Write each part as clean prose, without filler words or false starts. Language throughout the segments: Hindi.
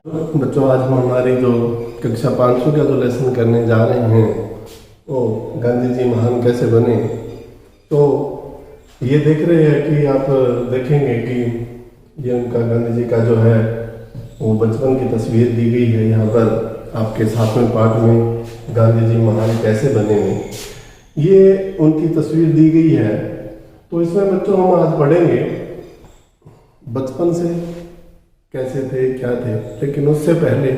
बच्चों, आज हम हमारी जो कक्षा 500 का जो लेसन करने जा रहे हैं वो गांधी जी महान कैसे बने। तो ये देख रहे हैं कि आप देखेंगे कि ये उनका गांधी जी का जो है वो बचपन की तस्वीर दी गई है यहाँ पर आपके 7वें पाठ में। गांधी जी महान कैसे बने हैं ये उनकी तस्वीर दी गई है। तो इसमें बच्चों हम आज पढ़ेंगे बचपन से कैसे थे, क्या थे। लेकिन उससे पहले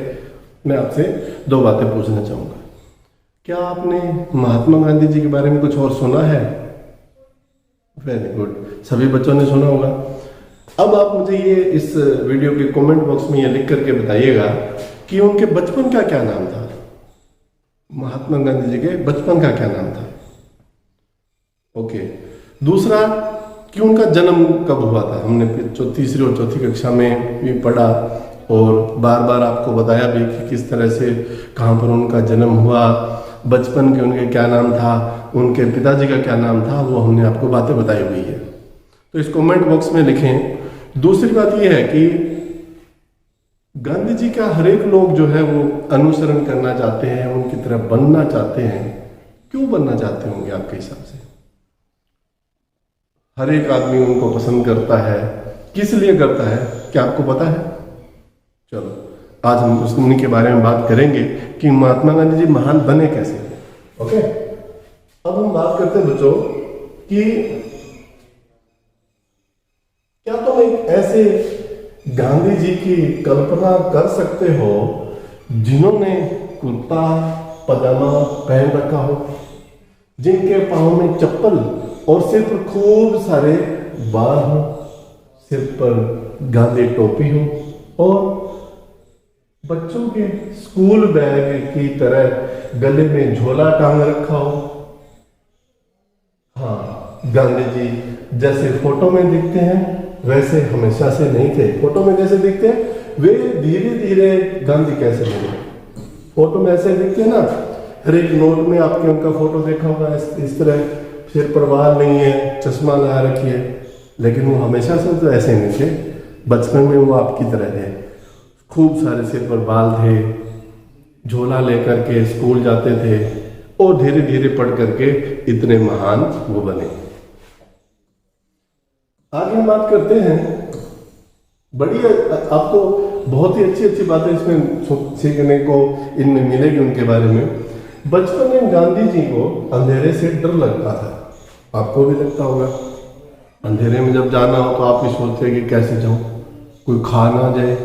मैं आपसे दो बातें पूछना चाहूँगा। क्या आपने महात्मा गांधी जी के बारे में कुछ और सुना है? वेरी गुड, सभी बच्चों ने सुना होगा। अब आप मुझे ये इस वीडियो के कमेंट बॉक्स में ये लिख करके बताइएगा कि उनके बचपन का क्या नाम था। महात्मा गांधी जी के बचपन का क्या नाम था? ओके। दूसरा कि उनका जन्म कब हुआ था। हमने तीसरी और चौथी कक्षा में भी पढ़ा और बार बार आपको बताया भी कि किस तरह से कहाँ पर उनका जन्म हुआ, बचपन के उनके क्या नाम था, उनके पिताजी का क्या नाम था, वो हमने आपको बातें बताई हुई है। तो इस कमेंट बॉक्स में लिखें। दूसरी बात यह है कि गांधी जी का हर एक लोग जो है वो अनुसरण करना चाहते हैं, उनकी तरह बनना चाहते हैं। क्यों बनना चाहते होंगे आपके हिसाब से? हर एक आदमी उनको पसंद करता है, किस लिए करता है, क्या आपको पता है? चलो आज हम उन्हीं के बारे में बात करेंगे कि महात्मा गांधी जी महान बने कैसे। ओके, अब हम बात करते हैं बच्चों कि क्या तुम एक ऐसे गांधी जी की कल्पना कर सकते हो जिन्होंने कुर्ता पजामा पहन रखा हो, जिनके पाँव में चप्पल और सिर पर खूब सारे बाल हो, सिर पर गांधी टोपी हो और बच्चों के स्कूल बैग की तरह गले में झोला टांग रखा हो? हाँ, गांधी जी जैसे फोटो में दिखते हैं वैसे हमेशा से नहीं थे। फोटो में जैसे दिखते हैं वे धीरे धीरे गांधी कैसे बने। फोटो में ऐसे दिखते हैं ना, हर एक नोट में आपके उनका फोटो देखा होगा इस तरह, सिर पर बाल नहीं है, चश्मा लगा रखी है। लेकिन वो हमेशा से तो ऐसे नहीं थे। बचपन में वो आपकी तरह थे, खूब सारे सिर पर बाल थे, झोला लेकर के स्कूल जाते थे और धीरे धीरे पढ़ करके इतने महान वो बने। आगे हम बात करते हैं, बड़ी आपको बहुत ही अच्छी अच्छी बातें इसमें सीखने को इनमें मिलेगी उनके बारे में। बचपन में गांधी जी को अंधेरे से डर लगता था, आपको भी लगता होगा। अंधेरे में जब जाना हो तो आप भी सोचते हैं कि कैसे जाऊं, कोई खा ना जाए,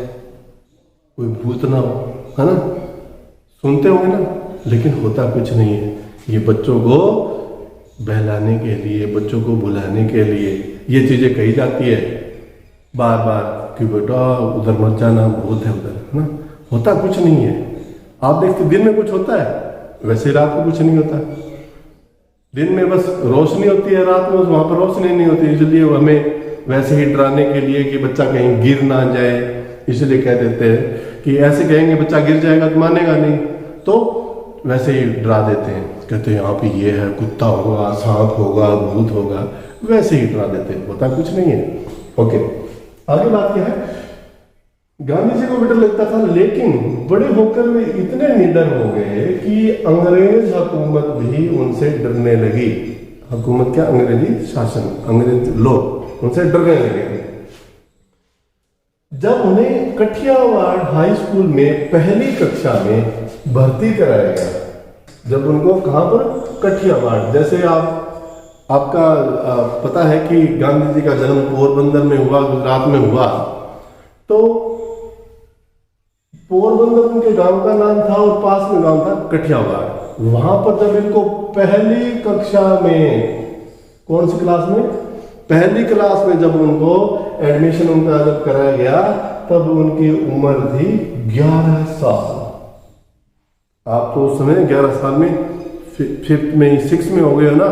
कोई भूत ना हो, है ना? सुनते होंगे ना, लेकिन होता कुछ नहीं है। ये बच्चों को बहलाने के लिए, बच्चों को बुलाने के लिए ये चीजें कही जाती है बार बार कि बेटा उधर मत जाना, भूत है उधर, है ना? होता कुछ नहीं है। आप देखते दिन में कुछ होता है, वैसे रात को कुछ नहीं होता। दिन में बस रोशनी होती है, रात में वहां पर रोशनी नहीं होती। इसलिए हमें वैसे ही डराने के लिए कि बच्चा कहीं गिर ना जाए, इसलिए कह देते हैं कि ऐसे कहेंगे बच्चा गिर जाएगा तो मानेगा नहीं, तो वैसे ही डरा देते हैं। कहते हैं यहाँ पे ये है, कुत्ता होगा, सांप होगा, भूत होगा, वैसे ही डरा देते हैं, होता कुछ नहीं है। ओके, आगे बात क्या है? गांधी जी को भी डर लगता था, लेकिन बड़े होकर वे इतने निडर हो गए कि अंग्रेज हुकूमत भी उनसे डरने लगी। हुकूमत क्या? अंग्रेजी शासन, अंग्रेज लोग उनसे डरने लगे। जब उन्हें कठियावाड़ हाई स्कूल में पहली कक्षा में भर्ती कराया गया, जब उनको कहां पर? कठियावाड़। जैसे आपका पता है कि गांधी जी का जन्म पोरबंदर में हुआ, गुजरात में हुआ। तो पोरबंदर उनके गांव का नाम था और पास में गांव था कठियावाड़। वहां पर जब इनको पहली कक्षा में, कौन सी क्लास में? पहली क्लास में जब उनको एडमिशन उनका जब कराया गया, तब उनकी उम्र थी 11 साल। आप तो उस समय 11 साल में 5th में 6 में हो गए हो ना,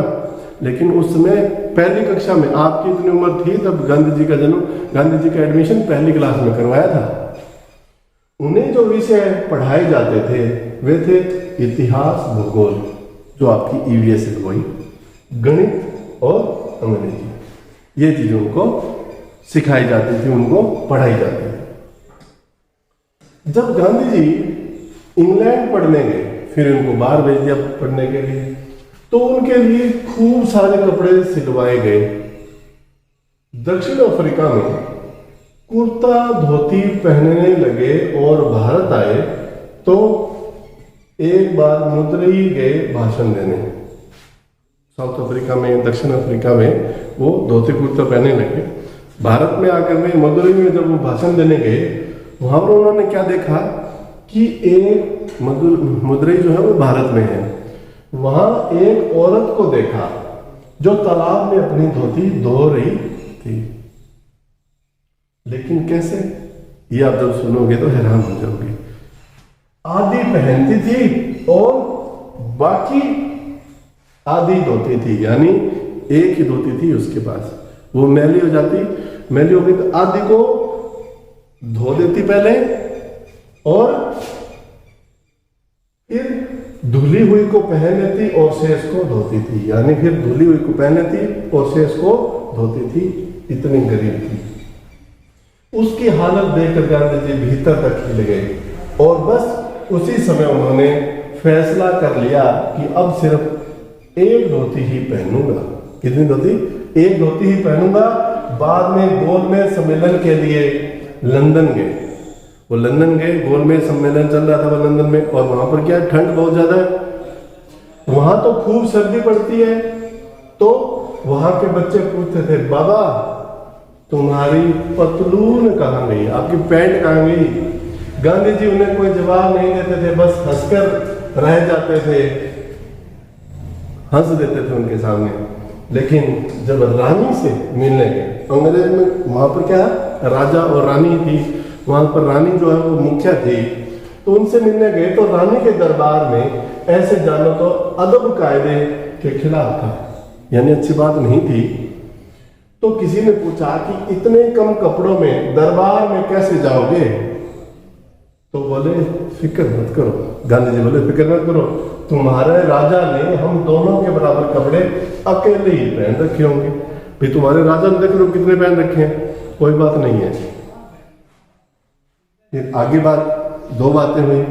लेकिन उस समय पहली कक्षा में आपकी इतनी उम्र थी तब गांधी जी का जन्म, गांधी जी का एडमिशन पहली क्लास में करवाया था। उन्हें जो विषय पढ़ाए जाते थे वे थे इतिहास, भूगोल, जो आपकी ईवीएस है वही, गणित और अंग्रेजी। ये चीजें उनको सिखाई जाती थी, उनको पढ़ाई जाती थी। जब गांधी जी इंग्लैंड पढ़ने गए, फिर उनको बाहर भेज दिया पढ़ने के लिए, तो उनके लिए खूब सारे कपड़े सिलवाए गए। दक्षिण अफ्रीका में कुर्ता धोती पहनने लगे और भारत आए तो एक बार मदुरई गए भाषण देने। साउथ अफ्रीका में, दक्षिण अफ्रीका में वो धोती कुर्ता पहनने लगे। भारत में आकर में मदुरई में जब वो भाषण देने गए, वहां पर उन्होंने क्या देखा कि एक मदुरई जो है वो भारत में है, वहां एक औरत को देखा जो तालाब में अपनी धोती धो रही थी। लेकिन कैसे, ये आप जब सुनोगे तो हैरान हो जाओगे। आधी पहनती थी और बाकी आधी धोती थी, यानी एक ही धोती थी उसके पास। वो मैली हो जाती, मैली हो गई तो आधी को धो देती पहले और फिर धुली हुई को पहन लेती और शेष को धोती थी, यानी फिर धुली हुई को पहन लेती और शेष को धोती थी। इतनी गरीब थी। उसकी हालत देखकर गांधी जी भीतर तक हिल गए और बस उसी समय उन्होंने फैसला कर लिया कि अब सिर्फ एक धोती ही पहनूंगा। कितनी धोती? एक धोती ही पहनूंगा। बाद में गोलमेज सम्मेलन के लिए लंदन गए। वो लंदन गए, गोलमेज सम्मेलन चल रहा था वो लंदन में, और वहां पर क्या ठंड बहुत ज्यादा है, वहां तो खूब सर्दी पड़ती है। तो वहां के बच्चे पूछते थे, बाबा तुम्हारी पतलून कहाँ गई, आपकी पैंट कहाँ गई? गांधी जी उन्हें कोई जवाब नहीं देते थे, बस हंसकर रह जाते थे, हंस देते थे उनके सामने। लेकिन जब रानी से मिलने गए, अंग्रेज में वहां पर क्या राजा और रानी थी, वहां पर रानी जो है वो मुखिया थी, तो उनसे मिलने गए तो रानी के दरबार में ऐसे जानो तो अदब कायदे के खिलाफ था, यानी अच्छी बात नहीं थी। तो किसी ने पूछा कि इतने कम कपड़ों में दरबार में कैसे जाओगे? तो बोले फिक्र मत करो, गांधी जी बोले फिक्र मत करो, तुम्हारे राजा ने हम दोनों के बराबर कपड़े अकेले ही पहन रखे होंगे। भाई तुम्हारे राजा ने देख लो कितने पहन रखे हैं, कोई बात नहीं है। फिर आगे दो बातें हुई,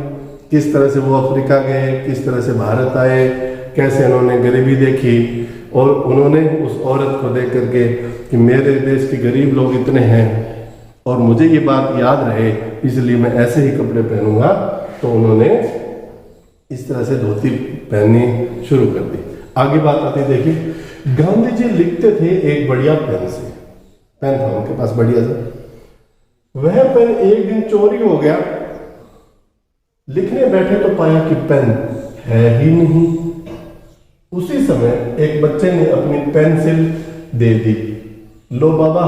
किस तरह से वो अफ्रीका गए, किस तरह से भारत आए, कैसे उन्होंने गरीबी देखी, और उन्होंने उस औरत को देख करके कि मेरे देश के गरीब लोग इतने हैं और मुझे ये बात याद रहे, इसलिए मैं ऐसे ही कपड़े पहनूंगा। तो उन्होंने इस तरह से धोती पहननी शुरू कर दी। आगे बात आती, देखिए गांधी जी लिखते थे एक बढ़िया पेन से, पेन था उनके पास बढ़िया सा, वह पेन एक दिन चोरी हो गया। लिखने बैठे तो पाया कि पेन है ही नहीं। उसी समय एक बच्चे ने अपनी पेंसिल दे दी, लो बाबा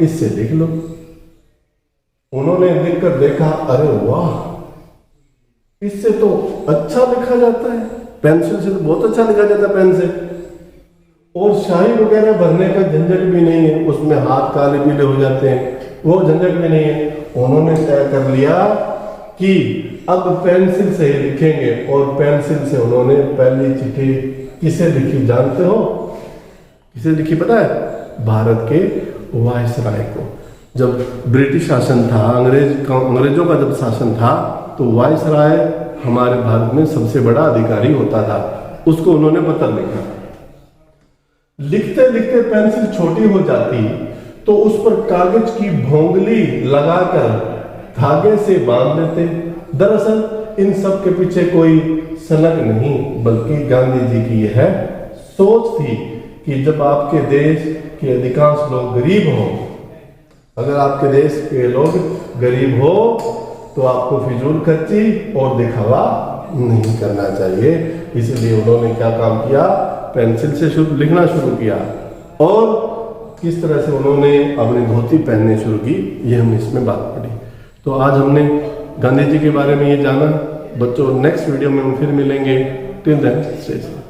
इससे लिख लो। उन्होंने लिखकर देखा, अरे वाह इससे तो अच्छा लिखा जाता है, पेंसिल से तो बहुत अच्छा लिखा जाता है पेन से, और शाही वगैरह भरने का झंझट भी नहीं है, उसमें हाथ काले पीले हो जाते हैं, वो झंझट भी नहीं है। उन्होंने तय कर लिया कि अब पेंसिल से ही लिखेंगे, और पेंसिल से उन्होंने पहली चिट्ठी किसे लिखी जानते हो? किसे लिखी पता है? भारत के वायसराय को। जब ब्रिटिश शासन था, अंग्रेजों का जब शासन था, तो वायसराय हमारे भारत में सबसे बड़ा अधिकारी होता था, उसको उन्होंने पत्र लिखा। लिखते लिखते पेंसिल छोटी हो जाती तो उस पर कागज की भोंगली लगाकर धागे से बांध देते। दरअसल इन सब के पीछे कोई सनक नहीं, बल्कि गांधी जी की यह सोच थी कि जब आपके देश के अधिकांश लोग गरीब हों, अगर आपके देश के लोग गरीब हो तो आपको फिजूल खर्ची और दिखावा नहीं करना चाहिए। इसलिए उन्होंने क्या काम किया, पेंसिल से लिखना शुरू किया, और किस तरह से उन्होंने अपनी धोती पहनने शुरू की, ये हम इसमें बात पड़ी। तो आज हमने गांधी जी के बारे में ये जाना। बच्चों नेक्स्ट वीडियो में हम फिर मिलेंगे। Till then stay safe.